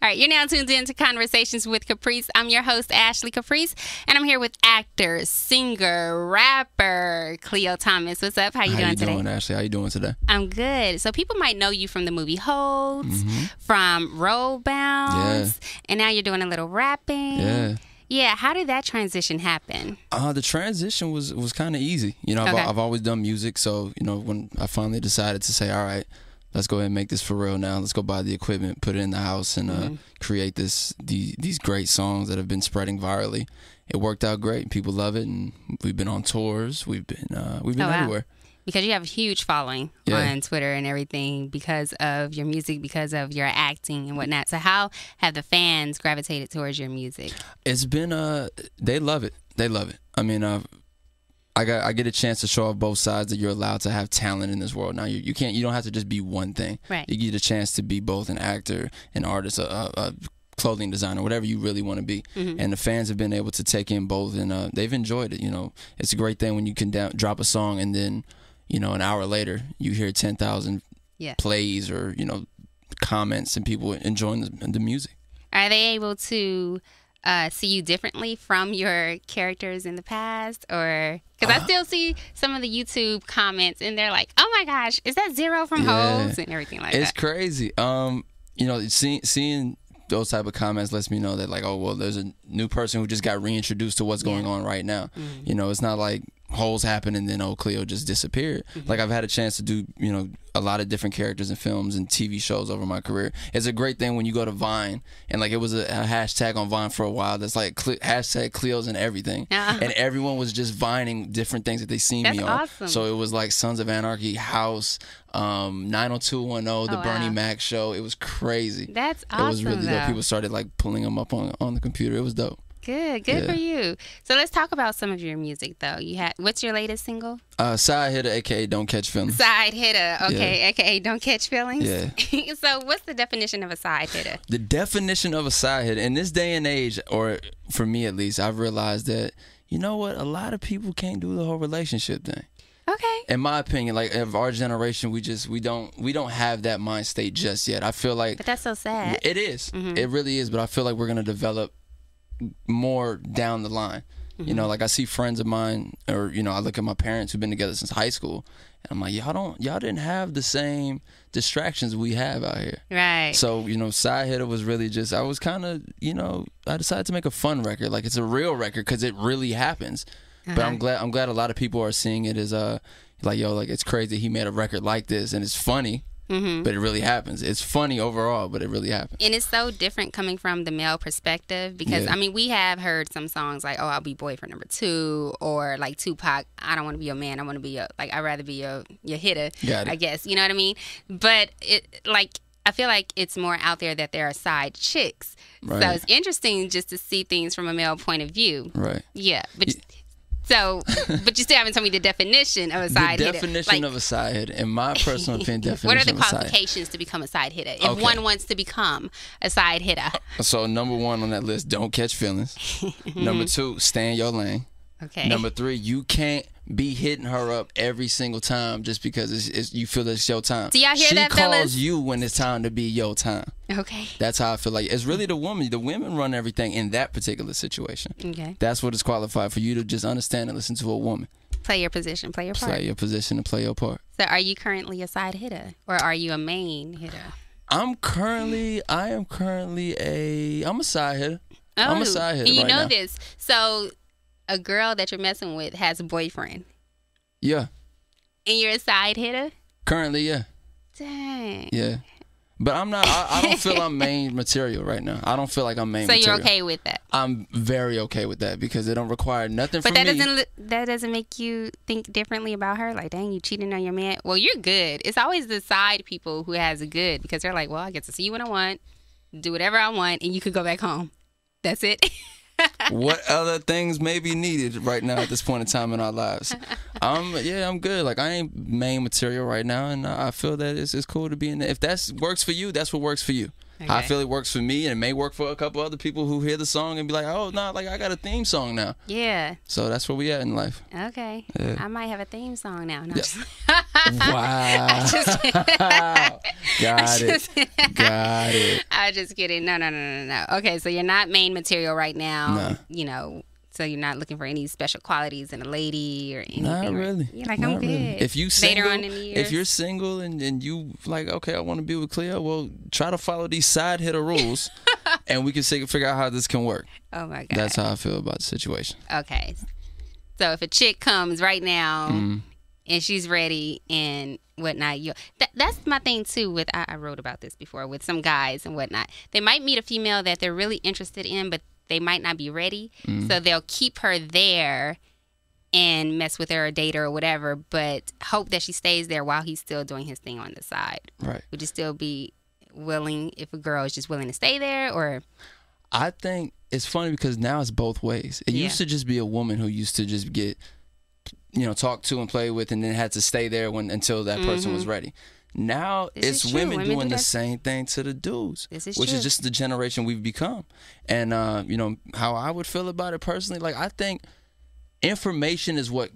All right, you're now tuned in to Conversations with Caprice. I'm your host, Ashley Caprice, and I'm here with actor, singer, rapper, Khleo Thomas. What's up? How you doing today? How you doing, Ashley? How you doing today? I'm good. So people might know you from the movie Holds, from Roll Bounce, and now you're doing a little rapping. Yeah, how did that transition happen? The transition was kind of easy. You know, I've always done music, so, you know, when I finally decided to say, all right, let's go ahead and make this for real now. Let's go buy the equipment, put it in the house, and create these great songs that have been spreading virally. It worked out great. People love it, and we've been on tours. We've been everywhere. Because you have a huge following on Twitter and everything because of your music, because of your acting and whatnot. So how have the fans gravitated towards your music? It's been they love it. They love it. I mean, I get a chance to show off both sides that you're allowed to have talent in this world. Now you don't have to just be one thing. Right. You get a chance to be both an actor, an artist, a clothing designer, whatever you really want to be. And the fans have been able to take in both, and they've enjoyed it. You know, it's a great thing when you can drop a song and then, you know, an hour later you hear 10,000 plays or, you know, comments and people enjoying the music. Are they able to see you differently from your characters in the past, or because I still see some of the YouTube comments and they're like, "Oh my gosh, is that Zero from Holds?" and everything like that. It's crazy. You know, seeing those type of comments lets me know that, like, oh well, there's a new person who just got reintroduced to what's going on right now. You know, it's not like Holes happened and then Khleo just disappeared. Like, I've had a chance to do, you know, a lot of different characters in films and TV shows over my career. It's a great thing when you go to Vine, and like it was a hashtag on Vine for a while that's like hashtag Kleo's and everything, and everyone was just vining different things that they seen me on. Awesome. So it was like Sons of Anarchy, House, 90210, the Bernie Mac show. It was crazy. That's awesome. It was really dope. People started like pulling them up on the computer. It was dope. Good for you. So let's talk about some of your music, though. What's your latest single? Side Hitter, aka Don't Catch Feelings. Side hitter, okay, aka Don't Catch Feelings. Yeah. So what's the definition of a side hitter? The definition of a side hitter in this day and age, or for me at least, I've realized that, you know what, a lot of people can't do the whole relationship thing. Okay. In my opinion, like, of our generation, we don't have that mind state just yet. I feel like, but that's so sad. It is. It really is. But I feel like we're gonna develop more down the line. You know, like I see friends of mine, or, you know, I look at my parents who've been together since high school, and I'm like, y'all didn't have the same distractions we have out here. Right. So, you know, Side Hitter was really just, I was kind of, you know, I decided to make a fun record. Like, it's a real record because it really happens. But I'm glad a lot of people are seeing it as like, yo, like, it's crazy he made a record like this, and it's funny. But it really happens. It's funny overall, but it really happens. And it's so different coming from the male perspective because, I mean, we have heard some songs like, oh, I'll be boyfriend number 2, or like Tupac, I don't want to be your man, I want to be your, like, I'd rather be your hitter, I guess. You know what I mean? But I feel like it's more out there that there are side chicks. Right. So it's interesting just to see things from a male point of view. Right. Yeah. But so, but you still haven't told me the definition of a side hitter. The definition of a side hitter, in my personal opinion, definition what are the qualifications to become a side hitter? If one wants to become a side hitter. So, number 1 on that list, don't catch feelings. Number 2, stay in your lane. Okay. Number 3, you can't be hitting her up every single time just because you feel it's your time. Do y'all hear that, fellas? She calls you when it's time to be your time. Okay. That's how I feel like it's really the woman. The women run everything in that particular situation. Okay. That's what is qualified for you to just understand and listen to a woman. Play your position, play your part. Play your position and play your part. So are you currently a side hitter, or are you a main hitter? I'm currently I'm a side hitter. Oh, I'm a side hitter. And you right know now. This. So a girl that you're messing with has a boyfriend. Yeah. And you're a side hitter? Currently, yeah. Dang. Yeah. But I'm not, I don't feel I'm main material right now. I don't feel like I'm main material. So you're okay with that? I'm very okay with that because it don't require nothing from me. But that doesn't make you think differently about her? Like, dang, you cheating on your man? Well, you're good. It's always the side people who has a good because they're like, well, I get to see you when I want, do whatever I want, and you could go back home. That's it. What other things may be needed right now at this point in time in our lives? I'm good. Like, I ain't main material right now, and I feel that it's cool to be in there. If that works for you, that's what works for you. Okay. I feel it works for me, and it may work for a couple other people who hear the song and be like, oh, no, like I got a theme song now. Yeah. So that's where we at in life. Okay. Yeah. I might have a theme song now. No, wow. Got it. I'm just kidding. No. Okay, so you're not main material right now. No. You know, so you're not looking for any special qualities in a lady or anything. Not really. You're like, I'm good. Really. If you single, later on in the years. If you're single and you like, okay, I want to be with Khleo, well, try to follow these side hitter rules, and we can figure out how this can work. Oh my God. That's how I feel about the situation. Okay. So if a chick comes right now and she's ready and whatnot, that's my thing too. With I wrote about this before with some guys and whatnot. They might meet a female that they're really interested in, but they might not be ready, so they'll keep her there and mess with her or date her or whatever, but hope that she stays there while he's still doing his thing on the side. Right. Would you still be willing if a girl is just willing to stay there, or? I think it's funny because now it's both ways. It used to just be a woman who used to just get, talked to and play with, and then had to stay there until that person was ready. Now it's women doing the same thing to the dudes, which is just the generation we've become. And, how I would feel about it personally, like I think information is what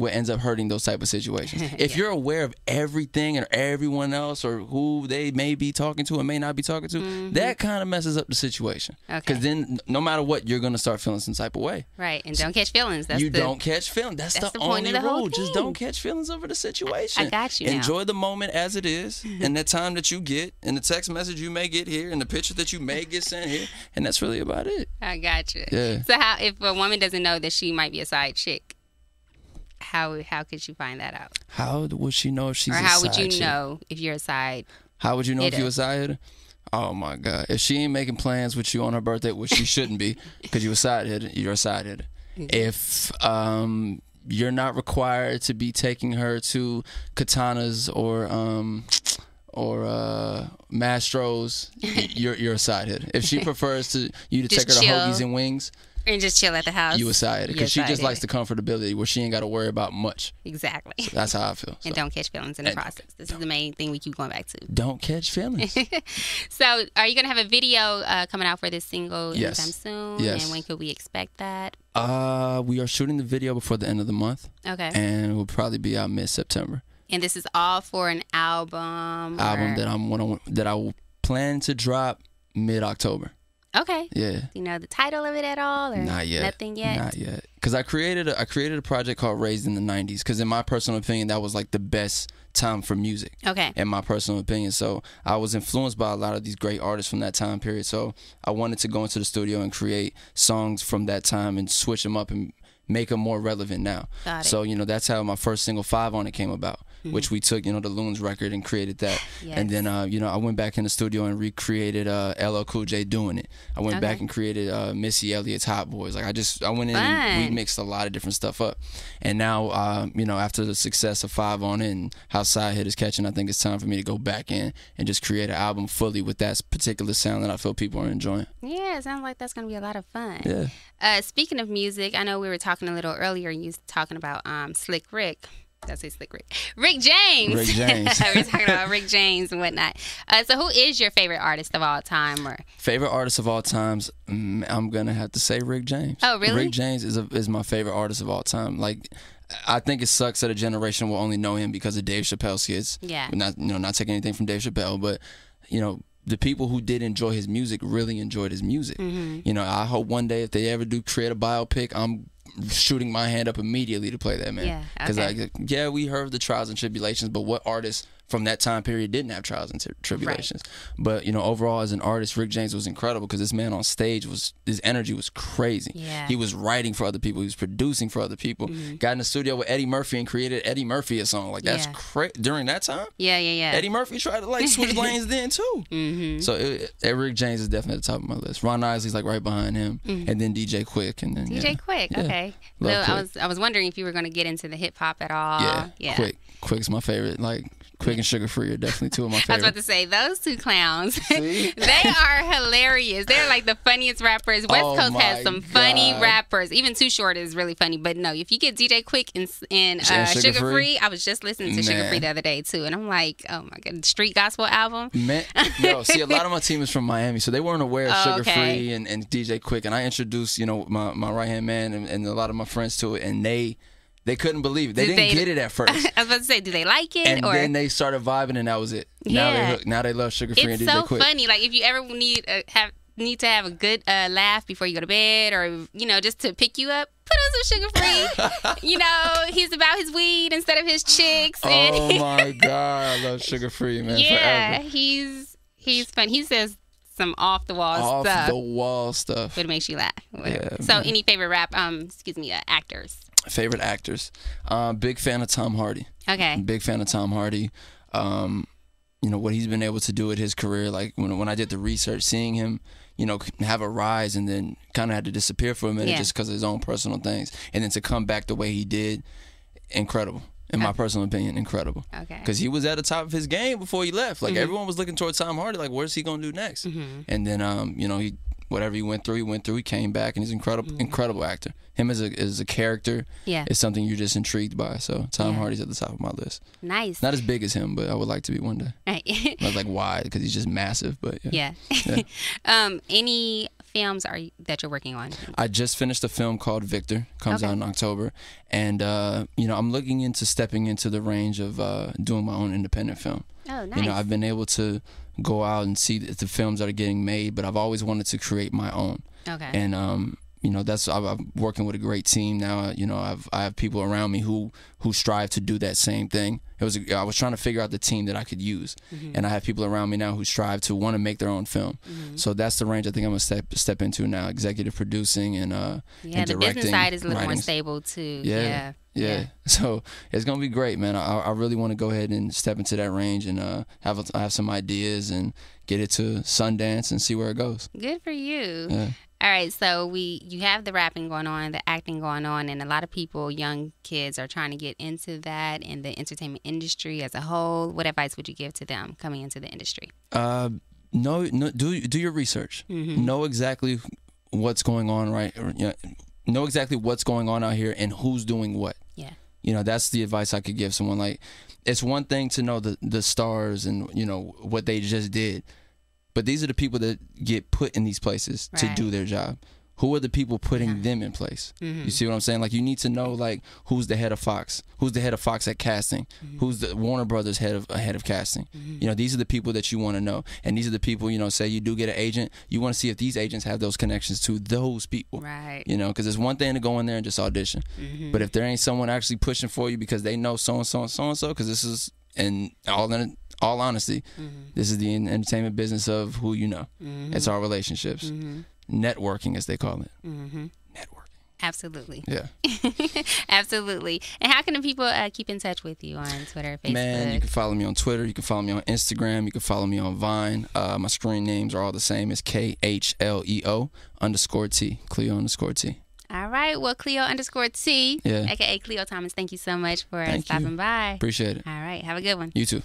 ends up hurting those type of situations. If you're aware of everything and everyone else or who they may be talking to and may not be talking to, that kind of messes up the situation. Because then no matter what, you're going to start feeling some type of way. Right. And don't catch feelings. Don't catch feelings. That's the only rule. Just don't catch feelings over the situation. I got you. Enjoy the moment as it is and the time that you get and the text message you may get here and the picture that you may get sent here. And that's really about it. I got you. Yeah. So if a woman doesn't know that she might be a side chick, how could she find that out? How would she know if she's a side chick? Or how would you know if you're a side How would you know if you're a side hitter? Oh, my God. If she ain't making plans with you on her birthday, which she shouldn't be, because you're a side hitter, you're a side hitter. If you're not required to be taking her to Katanas or Mastros, you're a side hitter. If she prefers you to take her to Hoagies and Wings, and just chill at the house, you a side hitter, because she just likes the comfortability where she ain't got to worry about much. Exactly. So that's how I feel. And don't catch feelings in the process. This is the main thing we keep going back to. Don't catch feelings. So, are you gonna have a video coming out for this single anytime soon? Yes. And when could we expect that? We are shooting the video before the end of the month. Okay. And it will probably be out mid-September. And this is all for an album. That I will plan to drop mid-October. Okay. Yeah. Do you know the title of it at all, or not yet? Nothing yet. Not yet. Because I created a project called Raised in the '90s. Because in my personal opinion, that was like the best time for music. Okay. In my personal opinion, so I was influenced by a lot of these great artists from that time period. So I wanted to go into the studio and create songs from that time and switch them up and make them more relevant now. Got it. So that's how my first single 5 on It came about. Which we took, the Loons record and created that. Yes. And then, I went back in the studio and recreated LL Cool J doing it. I went back and created Missy Elliott's Hot Boys. Like I went in and remixed a lot of different stuff up. And now, after the success of 5 on It and how Side Hit is catching, I think it's time for me to go back in and just create an album fully with that particular sound that I feel people are enjoying. Yeah, it sounds like that's going to be a lot of fun. Yeah. Speaking of music, I know we were talking a little earlier, you was talking about Slick Rick. That's Slick Rick. Rick James. Rick James. We're talking about Rick James and whatnot. So who is your favorite artist of all time? Or favorite artist of all times? I'm going to have to say Rick James. Oh, really? Rick James is my favorite artist of all time. Like, I think it sucks that a generation will only know him because of Dave Chappelle's hits. Yeah. Not taking anything from Dave Chappelle, but, the people who did enjoy his music really enjoyed his music. I hope one day if they ever do create a biopic, I'm shooting my hand up immediately to play that man. Yeah, because we heard the trials and tribulations, but what artists from that time period didn't have trials and tribulations? Right. But overall as an artist, Rick James was incredible because this man on stage his energy was crazy. Yeah. He was writing for other people, he was producing for other people. Got in the studio with Eddie Murphy and created Eddie Murphy a song. Like that's crazy. During that time, yeah. Eddie Murphy tried to switch lanes then too. So Rick James is definitely at the top of my list. Ron Isley's like right behind him, and then DJ Quick, and then DJ Quick. Okay. Well, I was wondering if you were going to get into the hip hop at all. Yeah. Quick's my favorite. Like Quick and Sugar Free are definitely two of my favorites. I was about to say, those two clowns, they are hilarious. They're like the funniest rappers. West Coast has some funny rappers. Even Too Short is really funny. But no, if you get DJ Quick and Sugar Free, I was just listening to Sugar Free the other day too. And I'm like, oh my God, the Street Gospel album. Man, yo, see, a lot of my team is from Miami, so they weren't aware of Sugar Free and DJ Quick. And I introduced, my right-hand man and a lot of my friends to it, and they couldn't believe it. They didn't get it at first. I was about to say, do they like it? And then they started vibing, and that was it. Now they're hooked. Now they love Sugar Free and DJ Quick. It's so funny. Like, if you ever need to have a good laugh before you go to bed, or just to pick you up, put on some Sugar Free. He's about his weed instead of his chicks. Oh my God, I love Sugar Free, man. Yeah, forever. he's fun. He says some off the wall stuff, but it makes you laugh. Yeah, so, any favorite actors? Favorite actors. Big fan of Tom Hardy. Okay. Big fan of Tom Hardy. What he's been able to do with his career. Like when I did the research, seeing him, have a rise and then kind of had to disappear for a minute just because of his own personal things, and then to come back the way he did, incredible. In my personal opinion, incredible. Okay. Because he was at the top of his game before he left. Like everyone was looking towards Tom Hardy. Like, where's he gonna do next? And then whatever he went through. He came back, and he's incredible actor. Him as a character is something you're just intrigued by. So Tom Hardy's at the top of my list. Nice. Not as big as him, but I would like to be one day. Right. I was like, why? Because he's just massive. But yeah. Any films that you're working on? I just finished a film called Victor. Comes out in October, and I'm looking into stepping into the range of doing my own independent film. Oh, nice. I've been able to go out and see the films that are getting made, but I've always wanted to create my own. Okay. And I'm working with a great team now. I have people around me who strive to do that same thing. I was trying to figure out the team that I could use, and I have people around me now who strive to want to make their own film. So that's the range I think I'm gonna step into now: executive producing and and directing. The business side is a little more stable too. Yeah. So it's gonna be great, man. I really want to go ahead and step into that range and have some ideas and get it to Sundance and see where it goes. Good for you. Yeah. All right, so you have the rapping going on, the acting going on, and a lot of people, young kids, are trying to get into that and the entertainment industry as a whole. What advice would you give to them coming into the industry? Do your research. Know exactly what's going on, right? Know exactly what's going on out here and who's doing what. Yeah. That's the advice I could give someone. Like, it's one thing to know the stars and what they just did. But these are the people that get put in these places to do their job. Who are the people putting them in place? You see what I'm saying? Like, you need to know, like, who's the head of Fox? Who's the head of Fox at casting? Who's the Warner Brothers head of casting? These are the people that you want to know. And these are the people, say you do get an agent, you want to see if these agents have those connections to those people. Right. Because it's one thing to go in there and just audition. But if there ain't someone actually pushing for you because they know so-and-so and so-and-so, because this is, in all honesty, this is the entertainment business of who you know. It's our relationships. Networking, as they call it. Networking. Absolutely. Yeah. Absolutely. And how can the people keep in touch with you on Twitter, Facebook? Man, you can follow me on Twitter. You can follow me on Instagram. You can follow me on Vine. My screen names are all the same. It's KHLEO_T. Khleo _T. All right. Well, Khleo _T, a.k.a. Khleo Thomas, thank you so much for stopping by. Appreciate it. All right. Have a good one. You too.